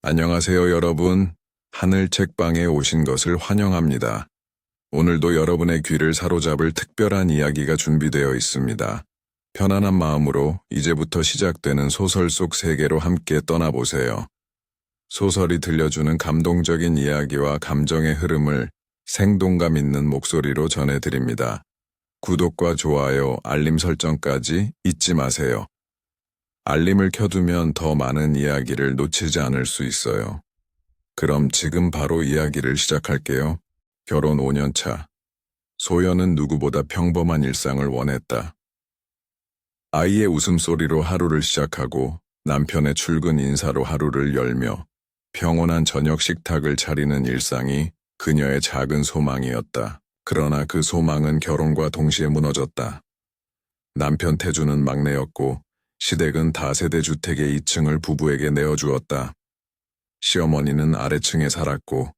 안녕하세요, 여러분. 하늘 책방에 오신 것을 환영합니다. 오늘도 여러분의 귀를 사로잡을 특별한 이야기가 준비되어 있습니다. 편안한 마음으로 이제부터 시작되는 소설 속 세계로 함께 떠나보세요. 소설이 들려주는 감동적인 이야기와 감정의 흐름을 생동감 있는 목소리로 전해드립니다. 구독과 좋아요, 알림 설정까지 잊지 마세요. 알림을 켜두면 더 많은 이야기를 놓치지 않을 수 있어요. 그럼 지금 바로 이야기를 시작할게요. 결혼 5년 차. 소연은 누구보다 평범한 일상을 원했다. 아이의 웃음소리로 하루를 시작하고 남편의 출근 인사로 하루를 열며 평온한 저녁 식탁을 차리는 일상이 그녀의 작은 소망이었다. 그러나 그 소망은 결혼과 동시에 무너졌다. 남편 태주는 막내였고 시댁은 다세대 주택의 2층을 부부에게 내어주었다. 시어머니는 아래층에 살았고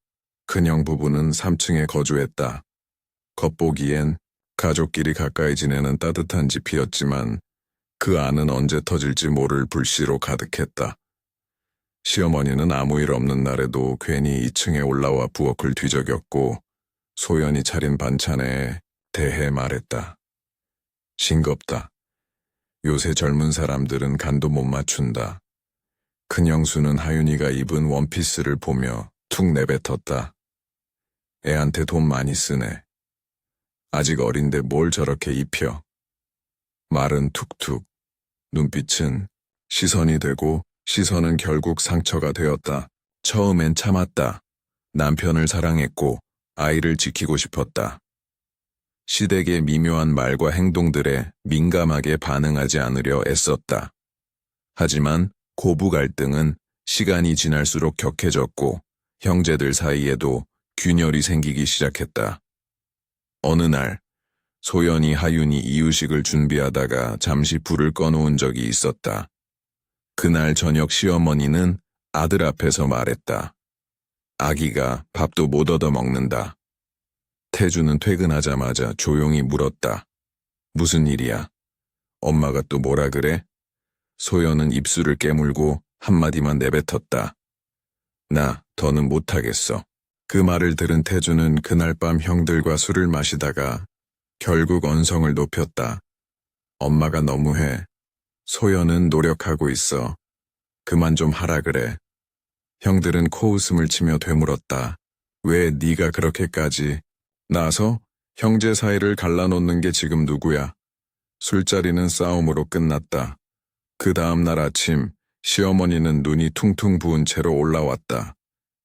큰형 부부는 3층에 거주했다. 겉보기엔 가족끼리 가까이 지내는 따뜻한 집이었지만 그 안은 언제 터질지 모를 불씨로 가득했다. 시어머니는 아무 일 없는 날에도 괜히 2층에 올라와 부엌을 뒤적였고 소연이 차린 반찬에 대해 말했다. 싱겁다. 요새 젊은 사람들은 간도 못 맞춘다. 큰형수는 하윤이가 입은 원피스를 보며 툭 내뱉었다. 애한테 돈 많이 쓰네. 아직 어린데 뭘 저렇게 입혀. 말은 툭툭, 눈빛은 시선이 되고 시선은 결국 상처가 되었다. 처음엔 참았다. 남편을 사랑했고 아이를 지키고 싶었다. 시댁의 미묘한 말과 행동들에 민감하게 반응하지 않으려 애썼다. 하지만 고부 갈등은 시간이 지날수록 격해졌고 형제들 사이에도 균열이 생기기 시작했다. 어느 날 소연이 하윤이 이유식을 준비하다가 잠시 불을 꺼놓은 적이 있었다. 그날 저녁 시어머니는 아들 앞에서 말했다. 아기가 밥도 못 얻어 먹는다. 태주는 퇴근하자마자 조용히 물었다. 무슨 일이야? 엄마가 또 뭐라 그래? 소연은 입술을 깨물고 한마디만 내뱉었다. 나 더는 못하겠어. 그 말을 들은 태주는 그날 밤 형들과 술을 마시다가 결국 언성을 높였다. 엄마가 너무해. 소연은 노력하고 있어. 그만 좀 하라 그래. 형들은 코웃음을 치며 되물었다. 왜 네가 그렇게까지 나서 형제 사이를 갈라놓는 게 지금 누구야? 술자리는 싸움으로 끝났다. 그 다음 날 아침 시어머니는 눈이 퉁퉁 부은 채로 올라왔다.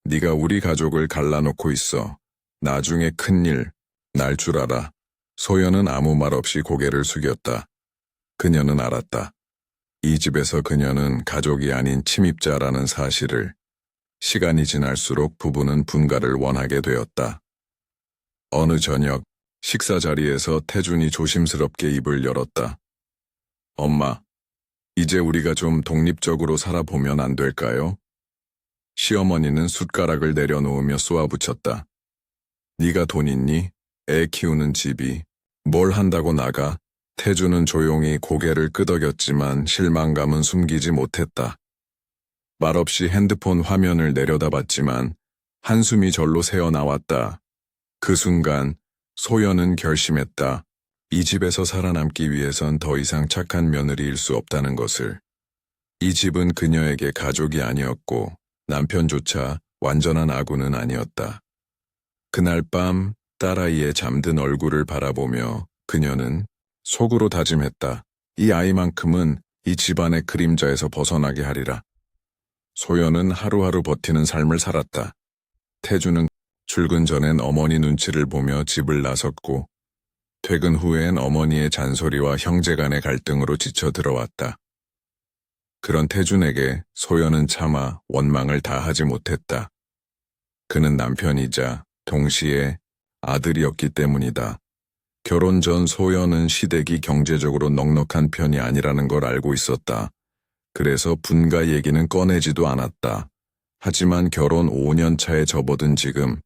네가 우리 가족을 갈라놓고 있어. 나중에 큰일 날 줄 알아. 소연은 아무 말 없이 고개를 숙였다. 그녀는 알았다. 이 집에서 그녀는 가족이 아닌 침입자라는 사실을. 시간이 지날수록 부부는 분가를 원하게 되었다. 어느 저녁 식사 자리에서 태준이 조심스럽게 입을 열었다. 엄마, 이제 우리가 좀 독립적으로 살아보면 안 될까요? 시어머니는 숟가락을 내려놓으며 쏘아붙였다. 네가 돈 있니? 애 키우는 집이. 뭘 한다고 나가? 태준은 조용히 고개를 끄덕였지만 실망감은 숨기지 못했다. 말없이 핸드폰 화면을 내려다봤지만 한숨이 절로 새어나왔다. 그 순간 소연은 결심했다. 이 집에서 살아남기 위해선 더 이상 착한 며느리일 수 없다는 것을. 이 집은 그녀에게 가족이 아니었고 남편조차 완전한 아군은 아니었다. 그날 밤 딸아이의 잠든 얼굴을 바라보며 그녀는 속으로 다짐했다. 이 아이만큼은 이 집안의 그림자에서 벗어나게 하리라. 소연은 하루하루 버티는 삶을 살았다. 태주는 출근 전엔 어머니 눈치를 보며 집을 나섰고 퇴근 후엔 어머니의 잔소리와 형제 간의 갈등으로 지쳐 들어왔다. 그런 태준에게 소연은 차마 원망을 다하지 못했다. 그는 남편이자 동시에 아들이었기 때문이다. 결혼 전 소연은 시댁이 경제적으로 넉넉한 편이 아니라는 걸 알고 있었다. 그래서 분가 얘기는 꺼내지도 않았다. 하지만 결혼 5년 차에 접어든 지금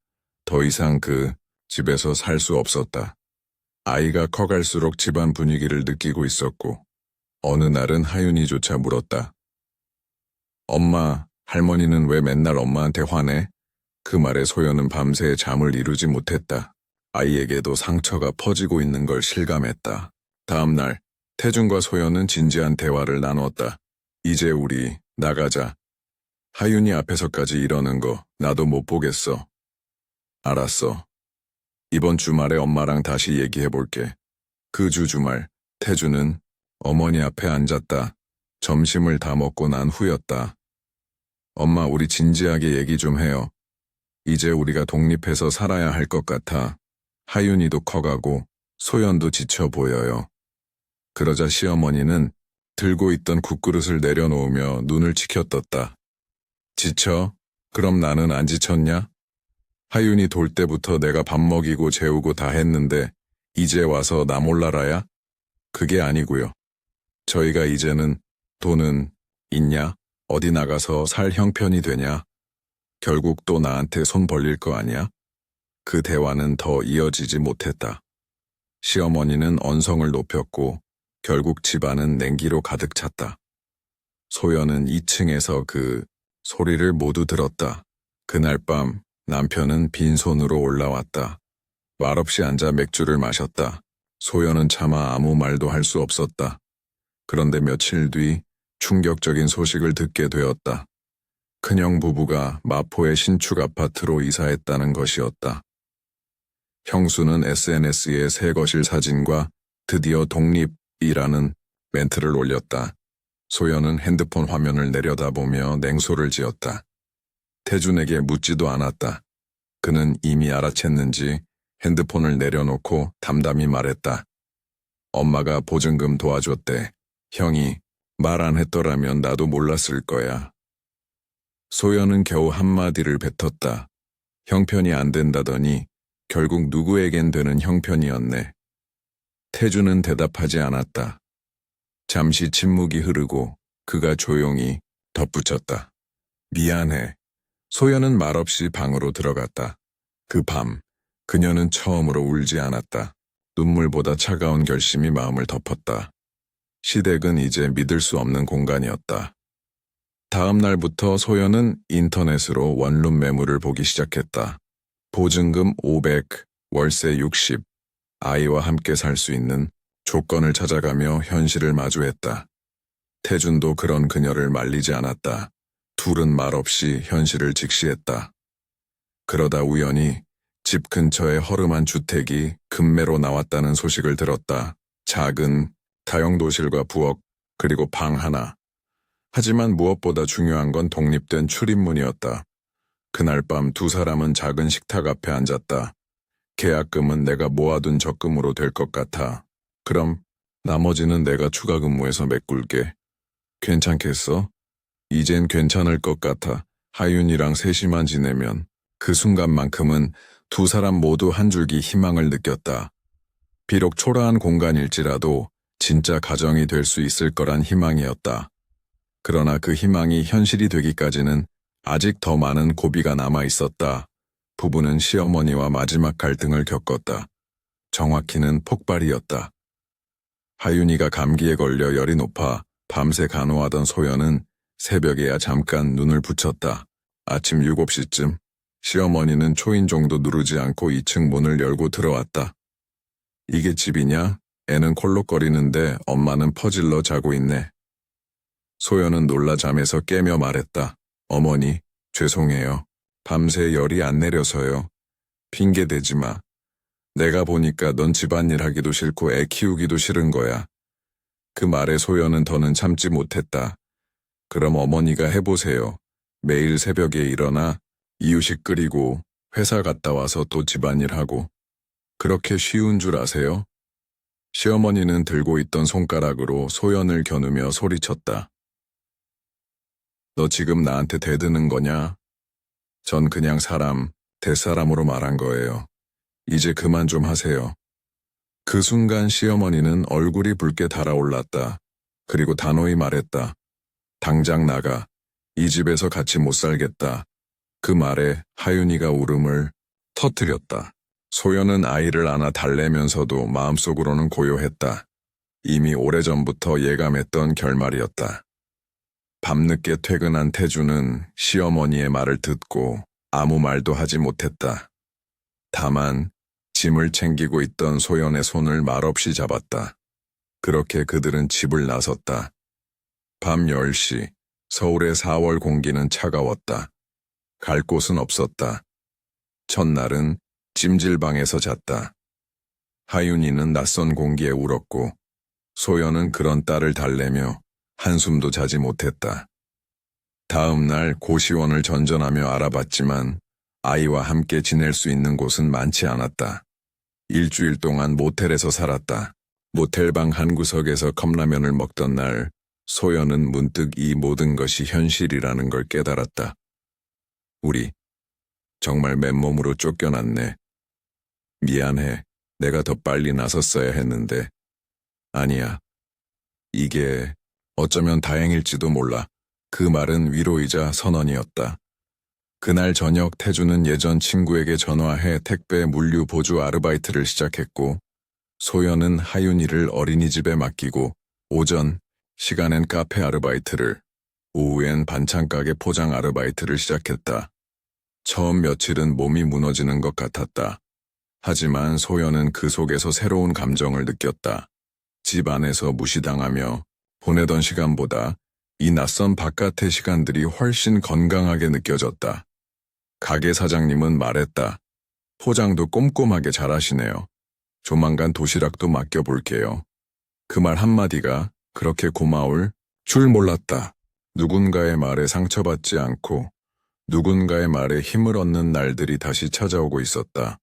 더 이상 그 집에서 살 수 없었다. 아이가 커갈수록 집안 분위기를 느끼고 있었고 어느 날은 하윤이조차 물었다. 엄마, 할머니는 왜 맨날 엄마한테 화내? 그 말에 소연은 밤새 잠을 이루지 못했다. 아이에게도 상처가 퍼지고 있는 걸 실감했다. 다음 날, 태준과 소연은 진지한 대화를 나누었다. 이제 우리 나가자. 하윤이 앞에서까지 이러는 거 나도 못 보겠어. 알았어. 이번 주말에 엄마랑 다시 얘기해볼게. 그 주 주말, 태준은 어머니 앞에 앉았다. 점심을 다 먹고 난 후였다. 엄마, 우리 진지하게 얘기 좀 해요. 이제 우리가 독립해서 살아야 할 것 같아. 하윤이도 커가고 소연도 지쳐 보여요. 그러자 시어머니는 들고 있던 국그릇을 내려놓으며 눈을 치켜떴다. 지쳐? 그럼 나는 안 지쳤냐? 하윤이 돌 때부터 내가 밥 먹이고 재우고 다 했는데 이제 와서 나 몰라라야? 그게 아니고요. 저희가 이제는 돈은 있냐? 어디 나가서 살 형편이 되냐? 결국 또 나한테 손 벌릴 거 아니야? 그 대화는 더 이어지지 못했다. 시어머니는 언성을 높였고 결국 집안은 냉기로 가득 찼다. 소연은 2층에서 그 소리를 모두 들었다. 그날 밤 남편은 빈손으로 올라왔다. 말없이 앉아 맥주를 마셨다. 소연은 차마 아무 말도 할 수 없었다. 그런데 며칠 뒤 충격적인 소식을 듣게 되었다. 큰형 부부가 마포의 신축 아파트로 이사했다는 것이었다. 형수는 SNS에 새 거실 사진과 드디어 독립이라는 멘트를 올렸다. 소연은 핸드폰 화면을 내려다보며 냉소를 지었다. 태준에게 묻지도 않았다. 그는 이미 알아챘는지 핸드폰을 내려놓고 담담히 말했다. 엄마가 보증금 도와줬대. 형이 말 안 했더라면 나도 몰랐을 거야. 소연은 겨우 한마디를 뱉었다. 형편이 안 된다더니 결국 누구에겐 되는 형편이었네. 태준은 대답하지 않았다. 잠시 침묵이 흐르고 그가 조용히 덧붙였다. 미안해. 소연은 말없이 방으로 들어갔다. 그 밤 그녀는 처음으로 울지 않았다. 눈물보다 차가운 결심이 마음을 덮었다. 시댁은 이제 믿을 수 없는 공간이었다. 다음 날부터 소연은 인터넷으로 원룸 매물을 보기 시작했다. 보증금 500, 월세 60, 아이와 함께 살 수 있는 조건을 찾아가며 현실을 마주했다. 태준도 그런 그녀를 말리지 않았다. 둘은 말없이 현실을 직시했다. 그러다 우연히 집 근처에 허름한 주택이 급매로 나왔다는 소식을 들었다. 작은 다용도실과 부엌, 그리고 방 하나. 하지만 무엇보다 중요한 건 독립된 출입문이었다. 그날 밤 두 사람은 작은 식탁 앞에 앉았다. 계약금은 내가 모아둔 적금으로 될 것 같아. 그럼 나머지는 내가 추가 근무해서 메꿀게. 괜찮겠어? 이젠 괜찮을 것 같아. 하윤이랑 셋이만 지내면. 그 순간만큼은 두 사람 모두 한 줄기 희망을 느꼈다. 비록 초라한 공간일지라도 진짜 가정이 될 수 있을 거란 희망이었다. 그러나 그 희망이 현실이 되기까지는 아직 더 많은 고비가 남아 있었다. 부부는 시어머니와 마지막 갈등을 겪었다. 정확히는 폭발이었다. 하윤이가 감기에 걸려 열이 높아 밤새 간호하던 소연은 새벽에야 잠깐 눈을 붙였다. 아침 7시쯤 시어머니는 초인종도 누르지 않고 2층 문을 열고 들어왔다. 이게 집이냐? 애는 콜록거리는데 엄마는 퍼질러 자고 있네. 소연은 놀라 잠에서 깨며 말했다. 어머니, 죄송해요. 밤새 열이 안 내려서요. 핑계대지 마. 내가 보니까 넌 집안일 하기도 싫고 애 키우기도 싫은 거야. 그 말에 소연은 더는 참지 못했다. 그럼 어머니가 해보세요. 매일 새벽에 일어나 이유식 끓이고 회사 갔다 와서 또 집안일 하고. 그렇게 쉬운 줄 아세요? 시어머니는 들고 있던 손가락으로 소연을 겨누며 소리쳤다. 너 지금 나한테 대드는 거냐? 전 그냥 대사람으로 말한 거예요. 이제 그만 좀 하세요. 그 순간 시어머니는 얼굴이 붉게 달아올랐다. 그리고 단호히 말했다. 당장 나가. 이 집에서 같이 못 살겠다. 그 말에 하윤이가 울음을 터뜨렸다. 소연은 아이를 안아 달래면서도 마음속으로는 고요했다. 이미 오래전부터 예감했던 결말이었다. 밤늦게 퇴근한 태주는 시어머니의 말을 듣고 아무 말도 하지 못했다. 다만 짐을 챙기고 있던 소연의 손을 말없이 잡았다. 그렇게 그들은 집을 나섰다. 밤 10시, 서울의 4월 공기는 차가웠다. 갈 곳은 없었다. 첫날은 찜질방에서 잤다. 하윤이는 낯선 공기에 울었고 소연은 그런 딸을 달래며 한숨도 자지 못했다. 다음 날 고시원을 전전하며 알아봤지만 아이와 함께 지낼 수 있는 곳은 많지 않았다. 일주일 동안 모텔에서 살았다. 모텔방 한 구석에서 컵라면을 먹던 날 소연은 문득 이 모든 것이 현실이라는 걸 깨달았다. 우리 정말 맨몸으로 쫓겨났네. 미안해. 내가 더 빨리 나섰어야 했는데. 아니야. 이게 어쩌면 다행일지도 몰라. 그 말은 위로이자 선언이었다. 그날 저녁 태주는 예전 친구에게 전화해 택배 물류 보조 아르바이트를 시작했고 소연은 하윤이를 어린이집에 맡기고 오전 시간엔 카페 아르바이트를, 오후엔 반찬가게 포장 아르바이트를 시작했다. 처음 며칠은 몸이 무너지는 것 같았다. 하지만 소연은 그 속에서 새로운 감정을 느꼈다. 집 안에서 무시당하며 보내던 시간보다 이 낯선 바깥의 시간들이 훨씬 건강하게 느껴졌다. 가게 사장님은 말했다. 포장도 꼼꼼하게 잘하시네요. 조만간 도시락도 맡겨볼게요. 그 말 한마디가 그렇게 고마울 줄 몰랐다. 누군가의 말에 상처받지 않고 누군가의 말에 힘을 얻는 날들이 다시 찾아오고 있었다.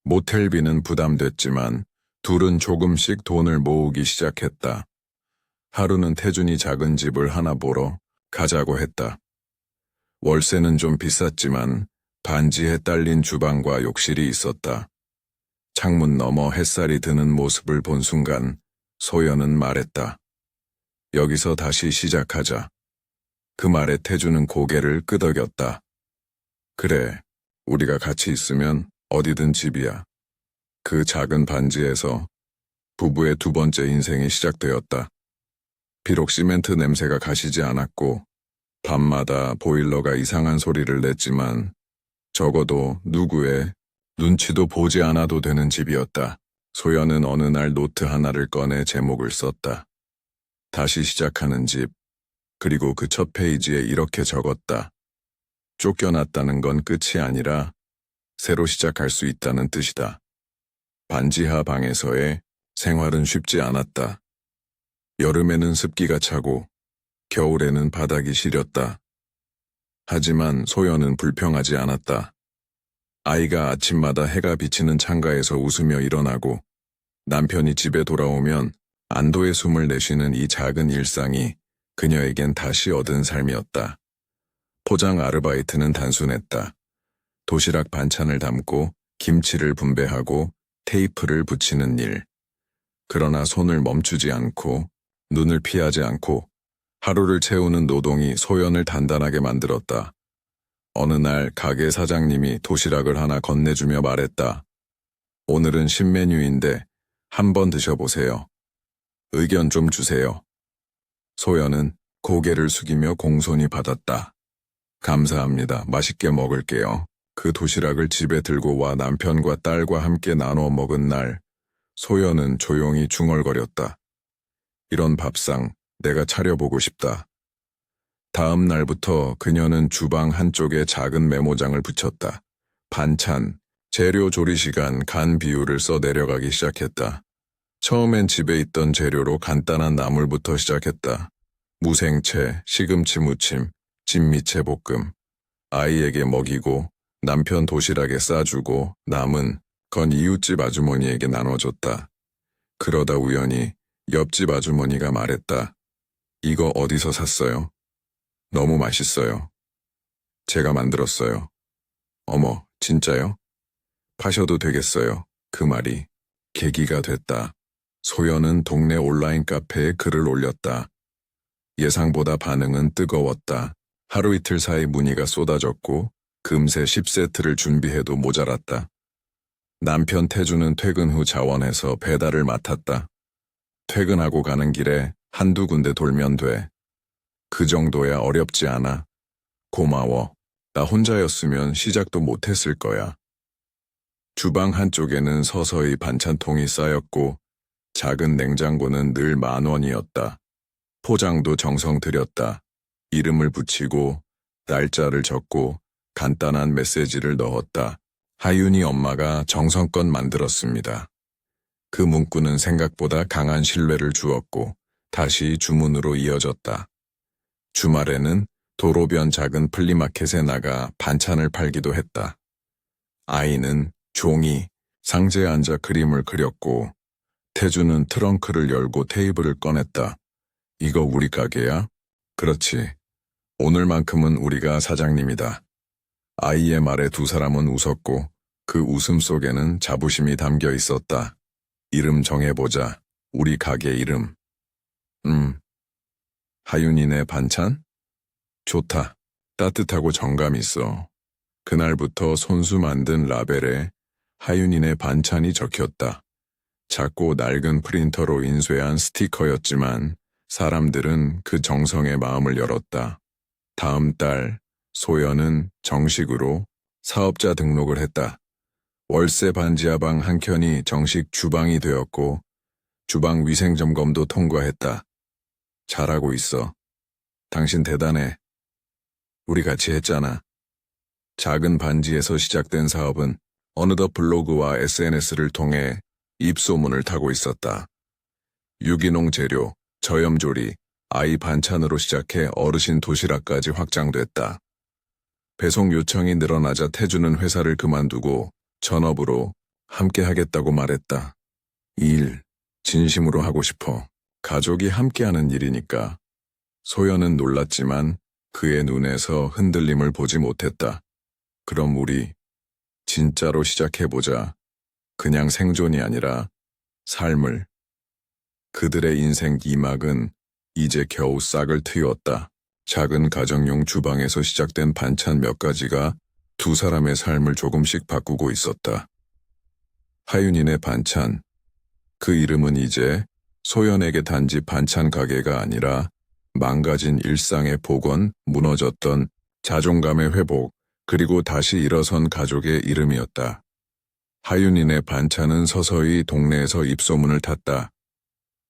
모텔비는 부담됐지만 둘은 조금씩 돈을 모으기 시작했다. 하루는 태준이 작은 집을 하나 보러 가자고 했다. 월세는 좀 비쌌지만 반지에 딸린 주방과 욕실이 있었다. 창문 너머 햇살이 드는 모습을 본 순간 소연은 말했다. 여기서 다시 시작하자. 그 말에 태주는 고개를 끄덕였다. 그래, 우리가 같이 있으면 어디든 집이야. 그 작은 반지에서 부부의 두 번째 인생이 시작되었다. 비록 시멘트 냄새가 가시지 않았고 밤마다 보일러가 이상한 소리를 냈지만 적어도 누구의 눈치도 보지 않아도 되는 집이었다. 소연은 어느 날 노트 하나를 꺼내 제목을 썼다. 다시 시작하는 집. 그리고 그 첫 페이지에 이렇게 적었다. 쫓겨났다는 건 끝이 아니라 새로 시작할 수 있다는 뜻이다. 반지하 방에서의 생활은 쉽지 않았다. 여름에는 습기가 차고 겨울에는 바닥이 시렸다. 하지만 소연은 불평하지 않았다. 아이가 아침마다 해가 비치는 창가에서 웃으며 일어나고 남편이 집에 돌아오면 안도의 숨을 내쉬는 이 작은 일상이 그녀에겐 다시 얻은 삶이었다. 포장 아르바이트는 단순했다. 도시락 반찬을 담고 김치를 분배하고 테이프를 붙이는 일. 그러나 손을 멈추지 않고 눈을 피하지 않고 하루를 채우는 노동이 소연을 단단하게 만들었다. 어느 날 가게 사장님이 도시락을 하나 건네주며 말했다. 오늘은 신메뉴인데 한번 드셔보세요. 의견 좀 주세요. 소연은 고개를 숙이며 공손히 받았다. 감사합니다. 맛있게 먹을게요. 그 도시락을 집에 들고 와 남편과 딸과 함께 나눠 먹은 날, 소연은 조용히 중얼거렸다. 이런 밥상 내가 차려보고 싶다. 다음 날부터 그녀는 주방 한쪽에 작은 메모장을 붙였다. 반찬, 재료 조리 시간, 간 비율을 써 내려가기 시작했다. 처음엔 집에 있던 재료로 간단한 나물부터 시작했다. 무생채, 시금치 무침, 진미채 볶음. 아이에게 먹이고 남편 도시락에 싸주고 남은 건 이웃집 아주머니에게 나눠줬다. 그러다 우연히 옆집 아주머니가 말했다. 이거 어디서 샀어요? 너무 맛있어요. 제가 만들었어요. 어머, 진짜요? 파셔도 되겠어요. 그 말이 계기가 됐다. 소연은 동네 온라인 카페에 글을 올렸다. 예상보다 반응은 뜨거웠다. 하루 이틀 사이 문의가 쏟아졌고 금세 10세트를 준비해도 모자랐다. 남편 태주는 퇴근 후 자원해서 배달을 맡았다. 퇴근하고 가는 길에 한두 군데 돌면 돼. 그 정도야 어렵지 않아. 고마워. 나 혼자였으면 시작도 못했을 거야. 주방 한쪽에는 서서히 반찬통이 쌓였고 작은 냉장고는 늘 10,000원이었다. 포장도 정성 들였다. 이름을 붙이고 날짜를 적고 간단한 메시지를 넣었다. 하윤이 엄마가 정성껏 만들었습니다. 그 문구는 생각보다 강한 신뢰를 주었고 다시 주문으로 이어졌다. 주말에는 도로변 작은 플리마켓에 나가 반찬을 팔기도 했다. 아이는 종이, 상자에 앉아 그림을 그렸고 태주는 트렁크를 열고 테이블을 꺼냈다. 이거 우리 가게야? 그렇지. 오늘만큼은 우리가 사장님이다. 아이의 말에 두 사람은 웃었고 그 웃음 속에는 자부심이 담겨 있었다. 이름 정해보자. 우리 가게 이름. 하윤이네 반찬? 좋다. 따뜻하고 정감 있어. 그날부터 손수 만든 라벨에 하윤이네 반찬이 적혔다. 작고 낡은 프린터로 인쇄한 스티커였지만 사람들은 그 정성에 마음을 열었다. 다음 달 소연은 정식으로 사업자 등록을 했다. 월세 반지하방 한 켠이 정식 주방이 되었고 주방 위생점검도 통과했다. 잘하고 있어. 당신 대단해. 우리 같이 했잖아. 작은 반지에서 시작된 사업은 어느덧 블로그와 SNS를 통해 입소문을 타고 있었다. 유기농 재료, 저염조리, 아이 반찬으로 시작해 어르신 도시락까지 확장됐다. 배송 요청이 늘어나자 태주는 회사를 그만두고 전업으로 함께 하겠다고 말했다. 이 일, 진심으로 하고 싶어. 가족이 함께하는 일이니까. 소연은 놀랐지만 그의 눈에서 흔들림을 보지 못했다. 그럼 우리 진짜로 시작해보자. 그냥 생존이 아니라 삶을. 그들의 인생 2막은 이제 겨우 싹을 틔웠다. 작은 가정용 주방에서 시작된 반찬 몇 가지가 두 사람의 삶을 조금씩 바꾸고 있었다. 하윤이네 반찬. 그 이름은 이제 소연에게 단지 반찬 가게가 아니라 망가진 일상의 복원, 무너졌던 자존감의 회복, 그리고 다시 일어선 가족의 이름이었다. 하윤이네 반찬은 서서히 동네에서 입소문을 탔다.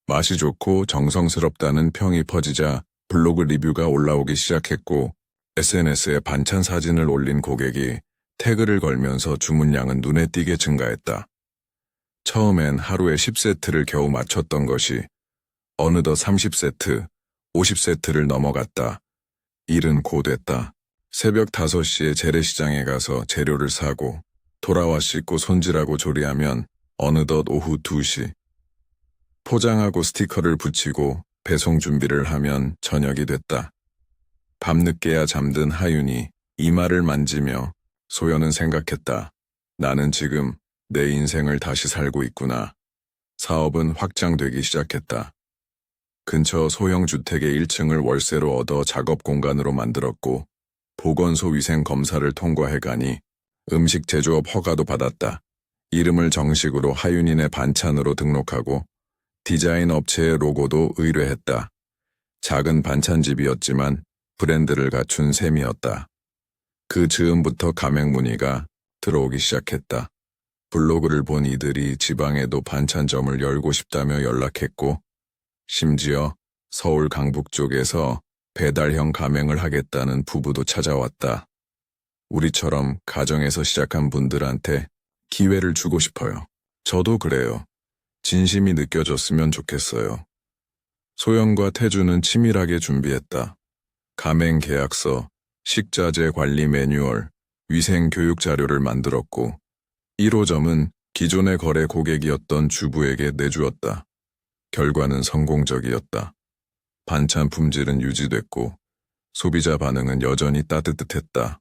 맛이 좋고 정성스럽다는 평이 퍼지자 블로그 리뷰가 올라오기 시작했고 SNS에 반찬 사진을 올린 고객이 태그를 걸면서 주문량은 눈에 띄게 증가했다. 처음엔 하루에 10세트를 겨우 맞췄던 것이 어느덧 30세트, 50세트를 넘어갔다. 일은 고됐다. 새벽 5시에 재래시장에 가서 재료를 사고 돌아와 씻고 손질하고 조리하면 어느덧 오후 2시. 포장하고 스티커를 붙이고 배송 준비를 하면 저녁이 됐다. 밤늦게야 잠든 하윤이 이마를 만지며 소연은 생각했다. 나는 지금 내 인생을 다시 살고 있구나. 사업은 확장되기 시작했다. 근처 소형 주택의 1층을 월세로 얻어 작업 공간으로 만들었고 보건소 위생 검사를 통과해가니 음식 제조업 허가도 받았다. 이름을 정식으로 하윤이네 반찬으로 등록하고 디자인 업체의 로고도 의뢰했다. 작은 반찬집이었지만 브랜드를 갖춘 셈이었다. 그 즈음부터 가맹 문의가 들어오기 시작했다. 블로그를 본 이들이 지방에도 반찬점을 열고 싶다며 연락했고 심지어 서울 강북 쪽에서 배달형 가맹을 하겠다는 부부도 찾아왔다. 우리처럼 가정에서 시작한 분들한테 기회를 주고 싶어요. 저도 그래요. 진심이 느껴졌으면 좋겠어요. 소연과 태주는 치밀하게 준비했다. 가맹 계약서, 식자재 관리 매뉴얼, 위생 교육 자료를 만들었고 1호점은 기존의 거래 고객이었던 주부에게 내주었다. 결과는 성공적이었다. 반찬 품질은 유지됐고 소비자 반응은 여전히 따뜻했다.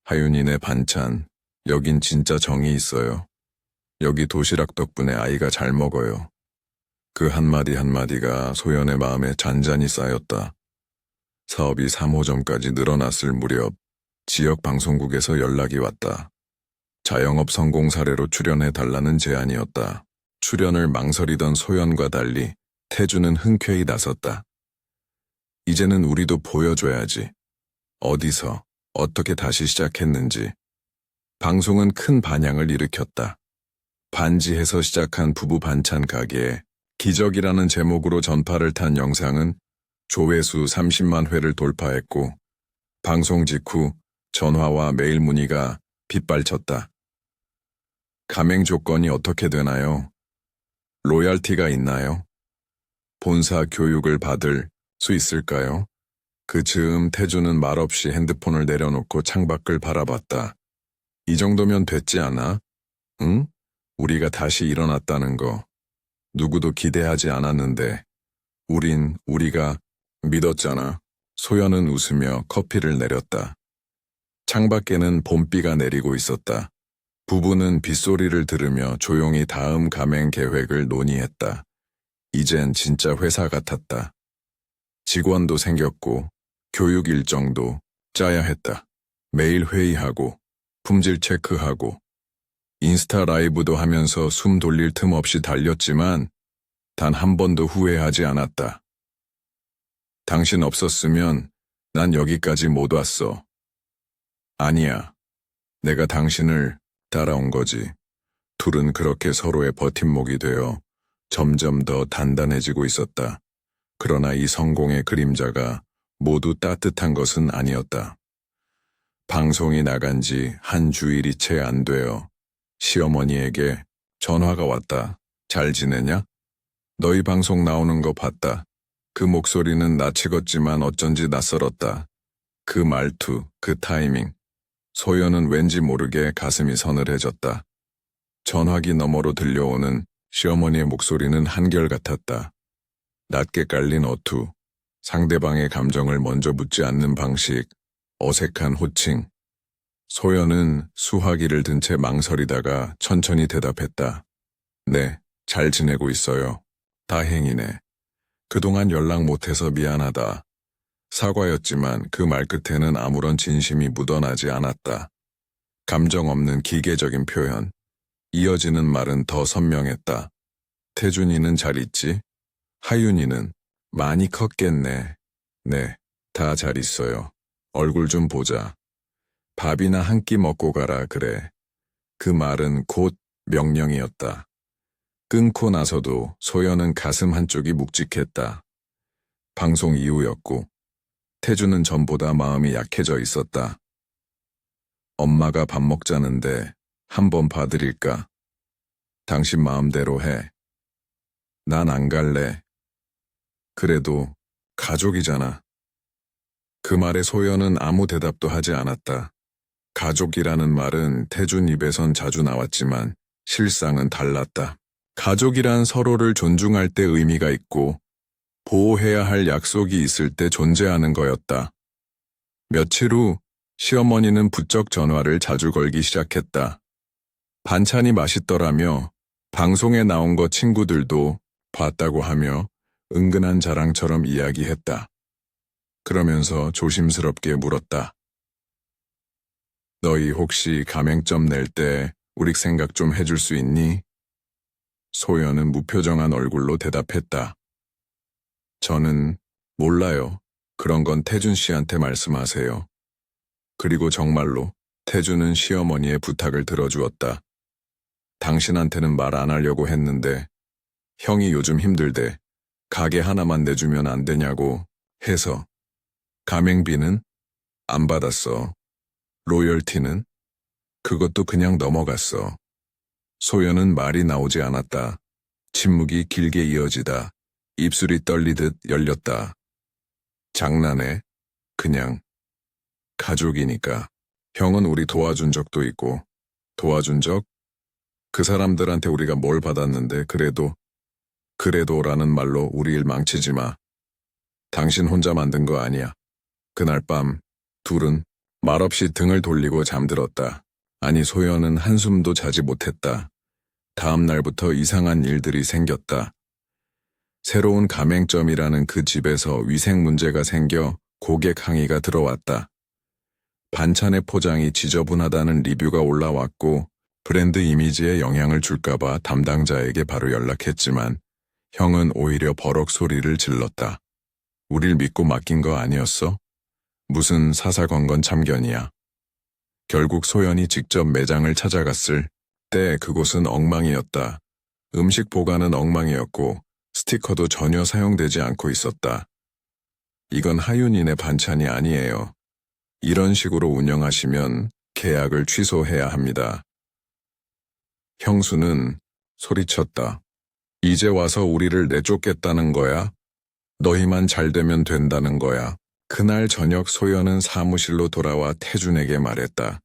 하윤이네 반찬, 여긴 진짜 정이 있어요. 여기 도시락 덕분에 아이가 잘 먹어요. 그 한마디 한마디가 소연의 마음에 잔잔히 쌓였다. 사업이 3호점까지 늘어났을 무렵 지역 방송국에서 연락이 왔다. 자영업 성공 사례로 출연해달라는 제안이었다. 출연을 망설이던 소연과 달리 태주는 흔쾌히 나섰다. 이제는 우리도 보여줘야지. 어디서, 어떻게 다시 시작했는지. 방송은 큰 반향을 일으켰다. 반지에서 시작한 부부 반찬 가게에 기적이라는 제목으로 전파를 탄 영상은 조회수 30만 회를 돌파했고, 방송 직후 전화와 메일 문의가 빗발쳤다. 가맹 조건이 어떻게 되나요? 로얄티가 있나요? 본사 교육을 받을 수 있을까요? 그 즈음 태주는 말없이 핸드폰을 내려놓고 창밖을 바라봤다. 이 정도면 됐지 않아? 응? 우리가 다시 일어났다는 거. 누구도 기대하지 않았는데 우리가 믿었잖아. 소연은 웃으며 커피를 내렸다. 창밖에는 봄비가 내리고 있었다. 부부는 빗소리를 들으며 조용히 다음 가맹 계획을 논의했다. 이젠 진짜 회사 같았다. 직원도 생겼고 교육 일정도 짜야 했다. 매일 회의하고 품질 체크하고 인스타 라이브도 하면서 숨 돌릴 틈 없이 달렸지만 단 한 번도 후회하지 않았다. 당신 없었으면 난 여기까지 못 왔어. 아니야. 내가 당신을 따라온 거지. 둘은 그렇게 서로의 버팀목이 되어 점점 더 단단해지고 있었다. 그러나 이 성공의 그림자가 모두 따뜻한 것은 아니었다. 방송이 나간 지 한 주일이 채 안 되어 시어머니에게 전화가 왔다. 잘 지내냐? 너희 방송 나오는 거 봤다. 그 목소리는 낯익었지만 어쩐지 낯설었다. 그 말투, 그 타이밍. 소연은 왠지 모르게 가슴이 서늘해졌다. 전화기 너머로 들려오는 시어머니의 목소리는 한결같았다. 낮게 깔린 어투, 상대방의 감정을 먼저 묻지 않는 방식, 어색한 호칭. 소연은 수화기를 든 채 망설이다가 천천히 대답했다. 네, 잘 지내고 있어요. 다행이네. 그동안 연락 못해서 미안하다. 사과였지만 그 말끝에는 아무런 진심이 묻어나지 않았다. 감정 없는 기계적인 표현. 이어지는 말은 더 선명했다. 태준이는 잘 있지? 하윤이는 많이 컸겠네. 네, 다 잘 있어요. 얼굴 좀 보자. 밥이나 한 끼 먹고 가라 그래. 그 말은 곧 명령이었다. 끊고 나서도 소연은 가슴 한쪽이 묵직했다. 방송 이후였고 태주는 전보다 마음이 약해져 있었다. 엄마가 밥 먹자는데 한번 봐드릴까? 당신 마음대로 해. 난 안 갈래. 그래도 가족이잖아. 그 말에 소연은 아무 대답도 하지 않았다. 가족이라는 말은 태준 입에선 자주 나왔지만 실상은 달랐다. 가족이란 서로를 존중할 때 의미가 있고 보호해야 할 약속이 있을 때 존재하는 거였다. 며칠 후 시어머니는 부쩍 전화를 자주 걸기 시작했다. 반찬이 맛있더라며 방송에 나온 거 친구들도 봤다고 하며 은근한 자랑처럼 이야기했다. 그러면서 조심스럽게 물었다. 너희 혹시 가맹점 낼 때 우리 생각 좀 해줄 수 있니? 소연은 무표정한 얼굴로 대답했다. 저는 몰라요. 그런 건 태준 씨한테 말씀하세요. 그리고 정말로 태준은 시어머니의 부탁을 들어주었다. 당신한테는 말 안 하려고 했는데 형이 요즘 힘들대. 가게 하나만 내주면 안 되냐고 해서. 가맹비는 안 받았어. 로열티는 그것도 그냥 넘어갔어. 소연은 말이 나오지 않았다. 침묵이 길게 이어지다. 입술이 떨리듯 열렸다. 장난해? 그냥 가족이니까. 형은 우리 도와준 적도 있고. 도와준 적? 그 사람들한테 우리가 뭘 받았는데 그래도라는 말로 우리 일 망치지 마. 당신 혼자 만든 거 아니야. 그날 밤 둘은 말없이 등을 돌리고 잠들었다. 아니 소연은 한숨도 자지 못했다. 다음 날부터 이상한 일들이 생겼다. 새로운 가맹점이라는 그 집에서 위생 문제가 생겨 고객 항의가 들어왔다. 반찬의 포장이 지저분하다는 리뷰가 올라왔고 브랜드 이미지에 영향을 줄까봐 담당자에게 바로 연락했지만 형은 오히려 버럭 소리를 질렀다. 우릴 믿고 맡긴 거 아니었어? 무슨 사사건건 참견이야. 결국 소연이 직접 매장을 찾아갔을 때 그곳은 엉망이었다. 음식 보관은 엉망이었고 스티커도 전혀 사용되지 않고 있었다. 이건 하윤이네 반찬이 아니에요. 이런 식으로 운영하시면 계약을 취소해야 합니다. 형수는 소리쳤다. 이제 와서 우리를 내쫓겠다는 거야? 너희만 잘 되면 된다는 거야. 그날 저녁 소연은 사무실로 돌아와 태준에게 말했다.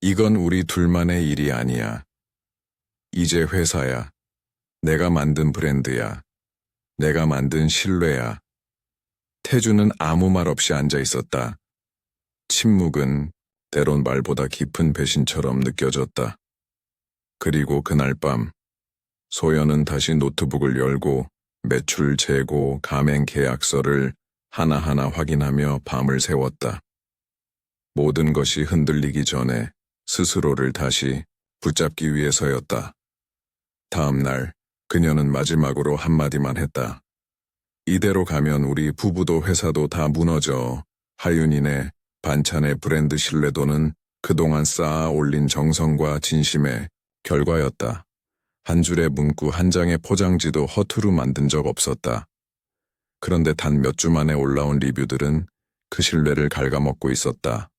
이건 우리 둘만의 일이 아니야. 이제 회사야. 내가 만든 브랜드야. 내가 만든 신뢰야. 태준은 아무 말 없이 앉아 있었다. 침묵은 때론 말보다 깊은 배신처럼 느껴졌다. 그리고 그날 밤, 소연은 다시 노트북을 열고 매출 재고, 가맹 계약서를 하나하나 확인하며 밤을 새웠다. 모든 것이 흔들리기 전에 스스로를 다시 붙잡기 위해서였다. 다음 날, 그녀는 마지막으로 한마디만 했다. 이대로 가면 우리 부부도 회사도 다 무너져. 하윤이네 반찬의 브랜드 신뢰도는 그동안 쌓아 올린 정성과 진심의 결과였다. 한 줄의 문구 한 장의 포장지도 허투루 만든 적 없었다. 그런데 단 몇 주 만에 올라온 리뷰들은 그 신뢰를 갉아먹고 있었다.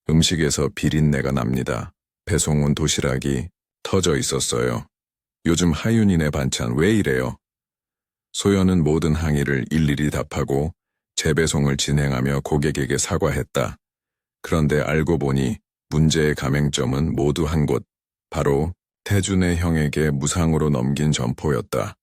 음식에서 비린내가 납니다. 배송 온 도시락이 터져 있었어요. 요즘 하윤이네 반찬 왜 이래요? 소연은 모든 항의를 일일이 답하고 재배송을 진행하며 고객에게 사과했다. 그런데 알고 보니 문제의 가맹점은 모두 한 곳, 바로 태준의 형에게 무상으로 넘긴 점포였다.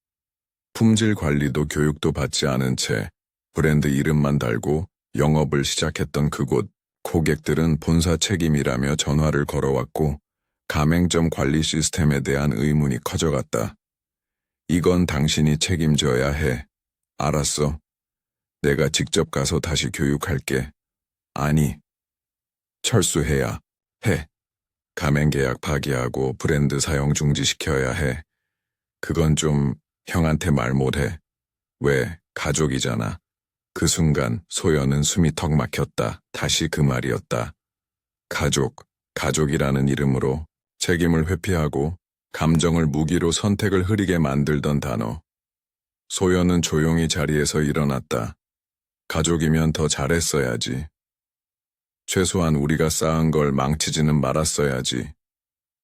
품질 관리도 교육도 받지 않은 채 브랜드 이름만 달고 영업을 시작했던 그곳, 고객들은 본사 책임이라며 전화를 걸어왔고 가맹점 관리 시스템에 대한 의문이 커져갔다. 이건 당신이 책임져야 해. 알았어. 내가 직접 가서 다시 교육할게. 아니, 철수해야 해. 가맹 계약 파기하고 브랜드 사용 중지시켜야 해. 그건 좀 형한테 말 못해. 왜? 가족이잖아. 그 순간 소연은 숨이 턱 막혔다. 다시 그 말이었다. 가족이라는 이름으로 책임을 회피하고 감정을 무기로 선택을 흐리게 만들던 단어. 소연은 조용히 자리에서 일어났다. 가족이면 더 잘했어야지. 최소한 우리가 쌓은 걸 망치지는 말았어야지.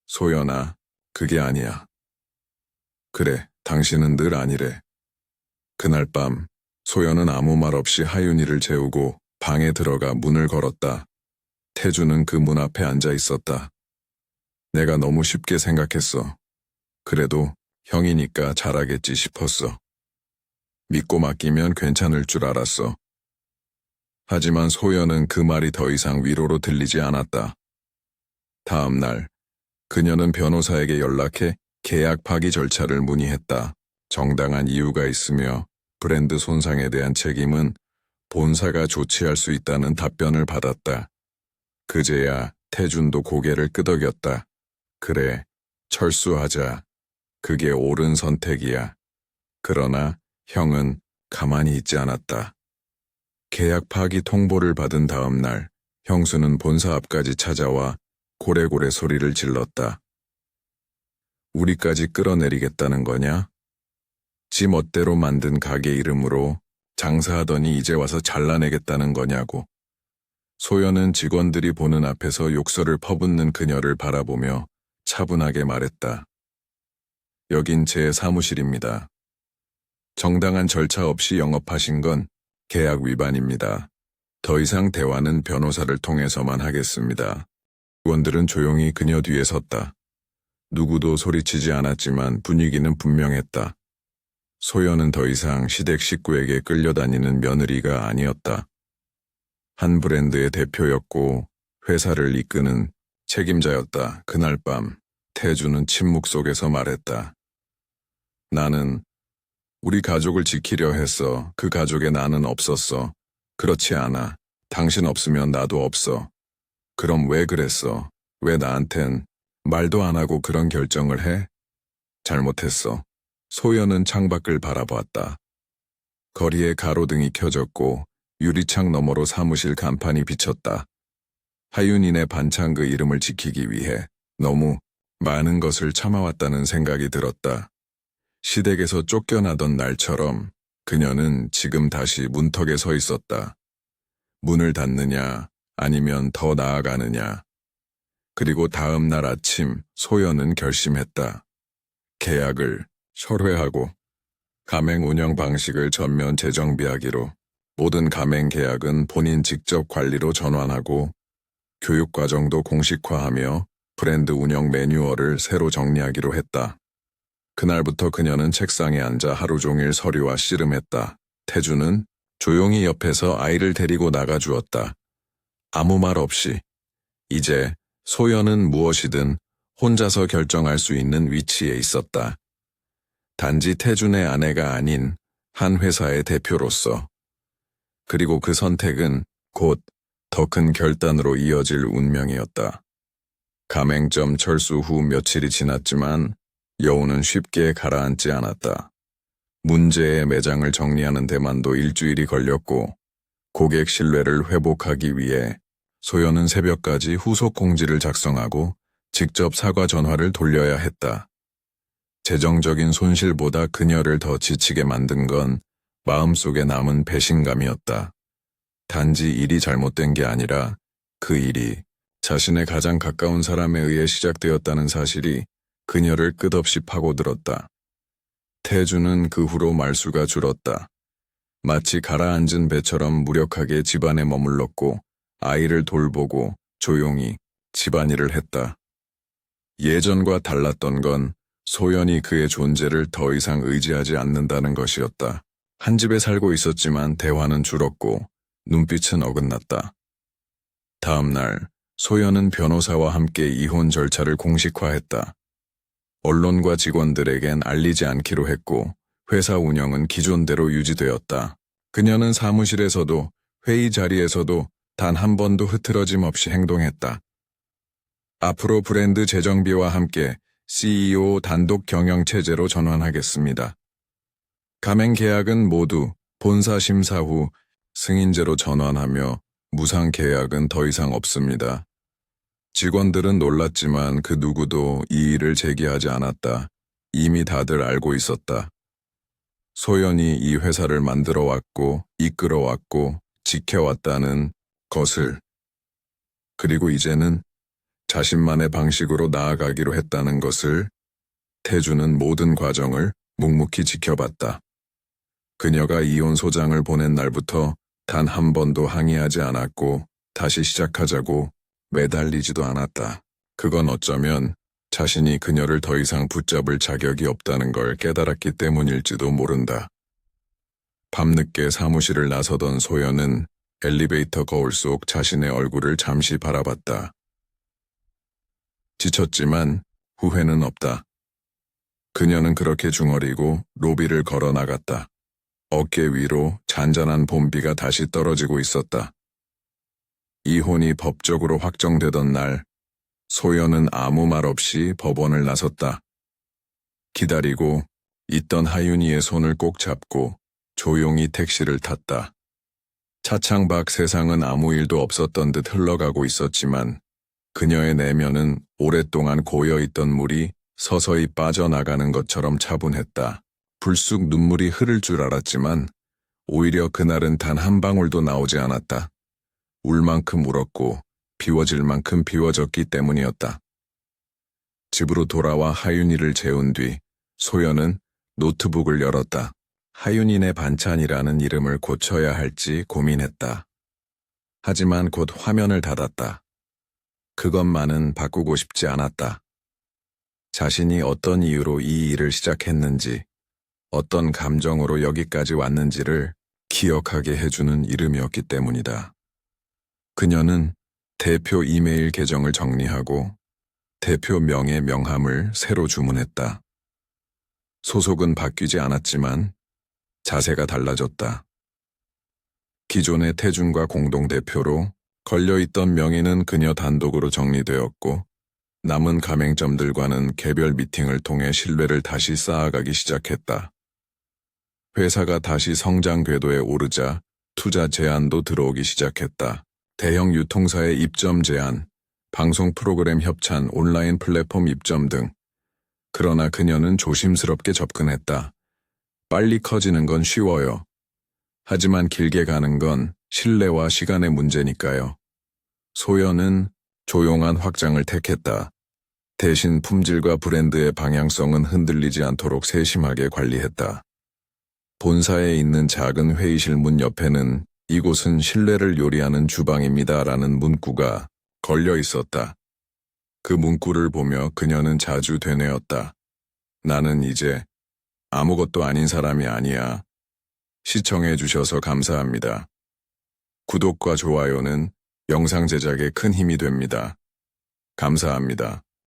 소연아, 그게 아니야. 그래, 당신은 늘 아니래. 그날 밤, 소연은 아무 말 없이 하윤이를 재우고 방에 들어가 문을 걸었다. 태주는 그 문 앞에 앉아 있었다. 내가 너무 쉽게 생각했어. 그래도 형이니까 잘하겠지 싶었어. 믿고 맡기면 괜찮을 줄 알았어. 하지만 소연은 그 말이 더 이상 위로로 들리지 않았다. 다음 날, 그녀는 변호사에게 연락해 계약 파기 절차를 문의했다. 정당한 이유가 있으며 브랜드 손상에 대한 책임은 본사가 조치할 수 있다는 답변을 받았다. 그제야 태준도 고개를 끄덕였다. 그래, 철수하자. 그게 옳은 선택이야. 그러나 형은 가만히 있지 않았다. 계약 파기 통보를 받은 다음 날, 형수는 본사 앞까지 찾아와 고래고래 소리를 질렀다. 우리까지 끌어내리겠다는 거냐? 지 멋대로 만든 가게 이름으로 장사하더니 이제 와서 잘라내겠다는 거냐고. 소연은 직원들이 보는 앞에서 욕설을 퍼붓는 그녀를 바라보며 차분하게 말했다. 여긴 제 사무실입니다. 정당한 절차 없이 영업하신 건 계약 위반입니다. 더 이상 대화는 변호사를 통해서만 하겠습니다. 직원들은 조용히 그녀 뒤에 섰다. 누구도 소리치지 않았지만 분위기는 분명했다. 소연은 더 이상 시댁 식구에게 끌려다니는 며느리가 아니었다. 한 브랜드의 대표였고 회사를 이끄는 책임자였다. 그날 밤 태주는 침묵 속에서 말했다. 나는 우리 가족을 지키려 했어. 그 가족에 나는 없었어. 그렇지 않아. 당신 없으면 나도 없어. 그럼 왜 그랬어? 왜 나한텐 말도 안 하고 그런 결정을 해? 잘못했어. 소연은 창밖을 바라보았다. 거리에 가로등이 켜졌고 유리창 너머로 사무실 간판이 비쳤다. 하윤인의 반창 이름을 지키기 위해 너무 많은 것을 참아왔다는 생각이 들었다. 시댁에서 쫓겨나던 날처럼 그녀는 지금 다시 문턱에 서 있었다. 문을 닫느냐 아니면 더 나아가느냐. 그리고 다음 날 아침 소연은 결심했다. 계약을 철회하고 가맹 운영 방식을 전면 재정비하기로, 모든 가맹 계약은 본인 직접 관리로 전환하고 교육 과정도 공식화하며 브랜드 운영 매뉴얼을 새로 정리하기로 했다. 그날부터 그녀는 책상에 앉아 하루 종일 서류와 씨름했다. 태주는 조용히 옆에서 아이를 데리고 나가주었다. 아무 말 없이. 이제 소연은 무엇이든 혼자서 결정할 수 있는 위치에 있었다. 단지 태준의 아내가 아닌 한 회사의 대표로서. 그리고 그 선택은 곧 더 큰 결단으로 이어질 운명이었다. 가맹점 철수 후 며칠이 지났지만 여우는 쉽게 가라앉지 않았다. 문제의 매장을 정리하는 데만도 일주일이 걸렸고, 고객 신뢰를 회복하기 위해 소연은 새벽까지 후속 공지를 작성하고 직접 사과 전화를 돌려야 했다. 재정적인 손실보다 그녀를 더 지치게 만든 건 마음속에 남은 배신감이었다. 단지 일이 잘못된 게 아니라 그 일이 자신의 가장 가까운 사람에 의해 시작되었다는 사실이 그녀를 끝없이 파고들었다. 태주는 그 후로 말수가 줄었다. 마치 가라앉은 배처럼 무력하게 집안에 머물렀고 아이를 돌보고 조용히 집안일을 했다. 예전과 달랐던 건 소연이 그의 존재를 더 이상 의지하지 않는다는 것이었다. 한 집에 살고 있었지만 대화는 줄었고 눈빛은 어긋났다. 다음 날 소연은 변호사와 함께 이혼 절차를 공식화했다. 언론과 직원들에겐 알리지 않기로 했고 회사 운영은 기존대로 유지되었다. 그녀는 사무실에서도 회의 자리에서도 단 한 번도 흐트러짐 없이 행동했다. 앞으로 브랜드 재정비와 함께 CEO 단독 경영 체제로 전환하겠습니다. 가맹 계약은 모두 본사 심사 후 승인제로 전환하며 무상 계약은 더 이상 없습니다. 직원들은 놀랐지만 그 누구도 이 일을 제기하지 않았다. 이미 다들 알고 있었다. 소연이 이 회사를 만들어 왔고 이끌어 왔고 지켜왔다는 것을, 그리고 이제는 자신만의 방식으로 나아가기로 했다는 것을. 태주는 모든 과정을 묵묵히 지켜봤다. 그녀가 이혼 소장을 보낸 날부터 단 한 번도 항의하지 않았고 다시 시작하자고 매달리지도 않았다. 그건 어쩌면 자신이 그녀를 더 이상 붙잡을 자격이 없다는 걸 깨달았기 때문일지도 모른다. 밤늦게 사무실을 나서던 소연은 엘리베이터 거울 속 자신의 얼굴을 잠시 바라봤다. 지쳤지만 후회는 없다. 그녀는 그렇게 중얼이고 로비를 걸어 나갔다. 어깨 위로 잔잔한 봄비가 다시 떨어지고 있었다. 이혼이 법적으로 확정되던 날, 소연은 아무 말 없이 법원을 나섰다. 기다리고 있던 하윤이의 손을 꼭 잡고 조용히 택시를 탔다. 차창 밖 세상은 아무 일도 없었던 듯 흘러가고 있었지만 그녀의 내면은 오랫동안 고여있던 물이 서서히 빠져나가는 것처럼 차분했다. 불쑥 눈물이 흐를 줄 알았지만 오히려 그날은 단 한 방울도 나오지 않았다. 울 만큼 울었고 비워질 만큼 비워졌기 때문이었다. 집으로 돌아와 하윤이를 재운 뒤 소연은 노트북을 열었다. 하윤이네 반찬이라는 이름을 고쳐야 할지 고민했다. 하지만 곧 화면을 닫았다. 그것만은 바꾸고 싶지 않았다. 자신이 어떤 이유로 이 일을 시작했는지, 어떤 감정으로 여기까지 왔는지를 기억하게 해주는 이름이었기 때문이다. 그녀는 대표 이메일 계정을 정리하고 대표 명의 명함을 새로 주문했다. 소속은 바뀌지 않았지만 자세가 달라졌다. 기존의 태준과 공동대표로 걸려있던 명의는 그녀 단독으로 정리되었고 남은 가맹점들과는 개별 미팅을 통해 신뢰를 다시 쌓아가기 시작했다. 회사가 다시 성장 궤도에 오르자 투자 제안도 들어오기 시작했다. 대형 유통사의 입점 제안, 방송 프로그램 협찬, 온라인 플랫폼 입점 등. 그러나 그녀는 조심스럽게 접근했다. 빨리 커지는 건 쉬워요. 하지만 길게 가는 건 신뢰와 시간의 문제니까요. 소연은 조용한 확장을 택했다. 대신 품질과 브랜드의 방향성은 흔들리지 않도록 세심하게 관리했다. 본사에 있는 작은 회의실 문 옆에는 이곳은 신뢰를 요리하는 주방입니다라는 문구가 걸려 있었다. 그 문구를 보며 그녀는 자주 되뇌었다. 나는 이제 아무것도 아닌 사람이 아니야. 시청해 주셔서 감사합니다. 구독과 좋아요는 영상 제작에 큰 힘이 됩니다. 감사합니다.